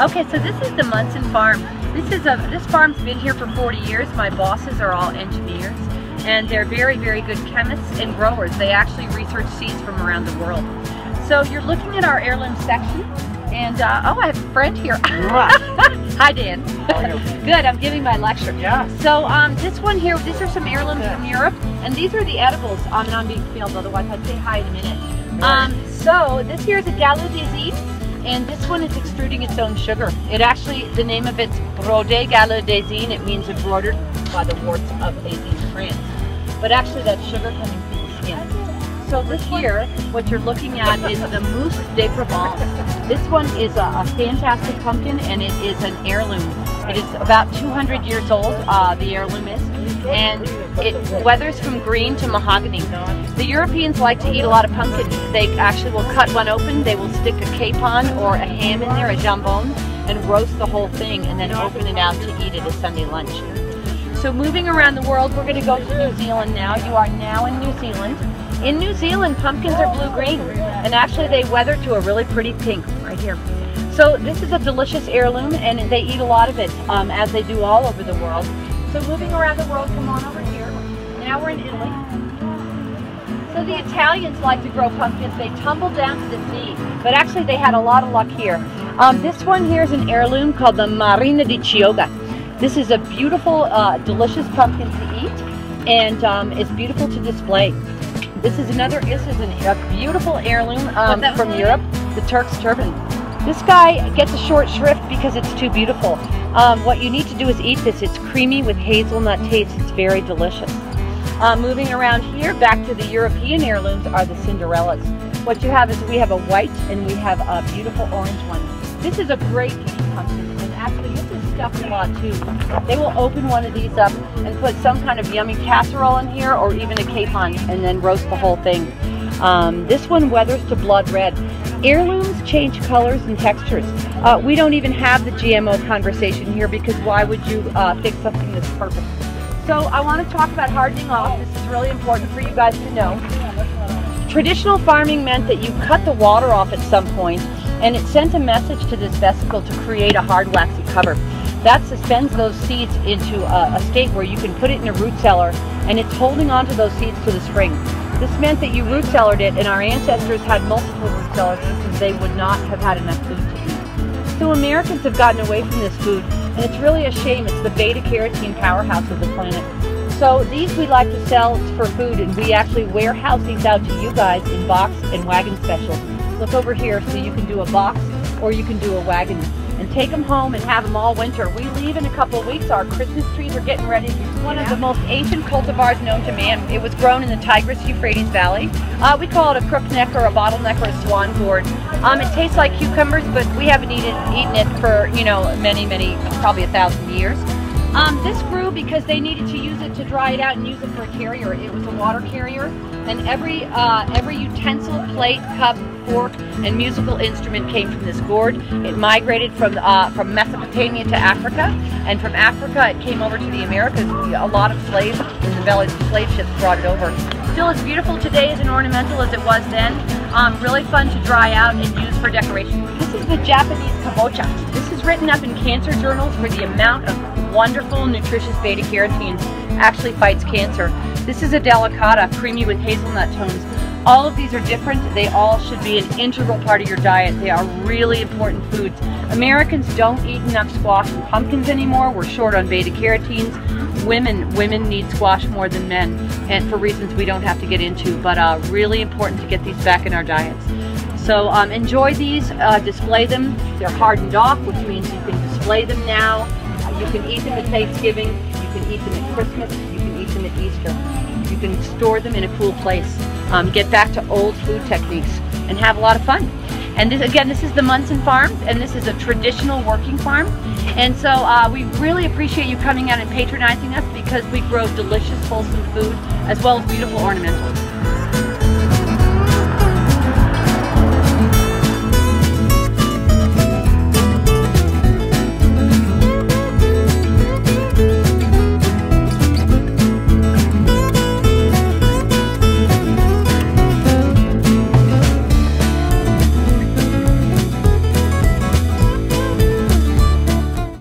Okay, so this is the Munson Farm. This farm's been here for 40 years. My bosses are all engineers, and they're very, very good chemists and growers. They actually research seeds from around the world. So you're looking at our heirloom section, and oh, I have a friend here. Hi, Dan. Good, I'm giving my lecture. Yeah. So this one here, these are some heirlooms from Europe, and these are the edibles. I'm being filmed, otherwise I'd say hi in a minute. So this here is a gallo des, and this one is extruding its own sugar. It actually, the name of it's Brodé gallo des, it means embroidered by the warts of Azine, France. But actually that's sugar coming through the skin. So this here, what you're looking at is the Mousse de Provence. This one is a fantastic pumpkin, and it is an heirloom. It is about 200 years old, the heirloom is, and it weathers from green to mahogany. The Europeans like to eat a lot of pumpkin. They actually will cut one open, they will stick a capon or a ham in there, a jambon, and roast the whole thing, and then open it out to eat it as Sunday lunch. So moving around the world, we're going to go to New Zealand now. You are now in New Zealand. In New Zealand, pumpkins are blue-green, and actually they weather to a really pretty pink right here. So this is a delicious heirloom, and they eat a lot of it, as they do all over the world. So moving around the world, come on over here. Now we're in Italy. So the Italians like to grow pumpkins. They tumble down to the sea, but actually they had a lot of luck here. This one here is an heirloom called the Marina di Chioggia. This is a beautiful, delicious pumpkin to eat, and it's beautiful to display. This is a beautiful heirloom from Europe, the Turk's turban. This guy gets a short shrift because it's too beautiful. What you need to do is eat this. It's creamy with hazelnut taste. It's very delicious. Moving around here, back to the European heirlooms are the Cinderellas. What you have is we have a white and we have a beautiful orange one. This is a great beauty pumpkin, and actually this is stuffed a lot too. They will open one of these up and put some kind of yummy casserole in here, or even a capon, and then roast the whole thing. This one weathers to blood red. Heirlooms change colors and textures. We don't even have the GMO conversation here, because why would you fix something that's perfect? So I want to talk about hardening off. This is really important for you guys to know. Traditional farming meant that you cut the water off at some point, and it sent a message to this vesicle to create a hard waxy cover. That suspends those seeds into a state where you can put it in a root cellar, and it's holding on to those seeds to the spring. This meant that you root cellared it, and our ancestors had multiple root cellars because they would not have had enough food to eat. So Americans have gotten away from this food, and it's really a shame. It's the beta-carotene powerhouse of the planet. So these we like to sell for food, and we actually warehouse these out to you guys in box and wagon specials. Look over here, so you can do a box or you can do a wagon, and take them home and have them all winter. We leave in a couple of weeks. Our Christmas trees are getting ready. One of the most ancient cultivars known to man. It was grown in the Tigris-Euphrates Valley. We call it a crookneck or a bottleneck or a swan gourd. It tastes like cucumbers, but we haven't eaten it for, you know, many, probably 1,000 years. This grew because they needed to use it to dry it out and use it for a carrier. It was a water carrier, and every utensil, plate, cup, fork, and musical instrument came from this gourd. It migrated from Mesopotamia to Africa, and from Africa it came over to the Americas. A lot of slaves in the bellies of slave ships brought it over. Still as beautiful today as an ornamental as it was then. Really fun to dry out and use for decoration. This is the Japanese kabocha. This is written up in cancer journals for the amount of wonderful, nutritious beta-carotenes actually fights cancer. This is a delicata, creamy with hazelnut tones. All of these are different. They all should be an integral part of your diet. They are really important foods. Americans don't eat enough squash and pumpkins anymore. We're short on beta-carotenes. Women need squash more than men, and for reasons we don't have to get into, but really important to get these back in our diets. So enjoy these, display them. They're hardened off, which means you can display them now. You can eat them at Thanksgiving, you can eat them at Christmas, you can eat them at Easter. You can store them in a cool place. Get back to old food techniques and have a lot of fun. And this, again, this is the Munson Farms, and this is a traditional working farm. And so we really appreciate you coming out and patronizing us, because we grow delicious, wholesome food as well as beautiful ornamentals.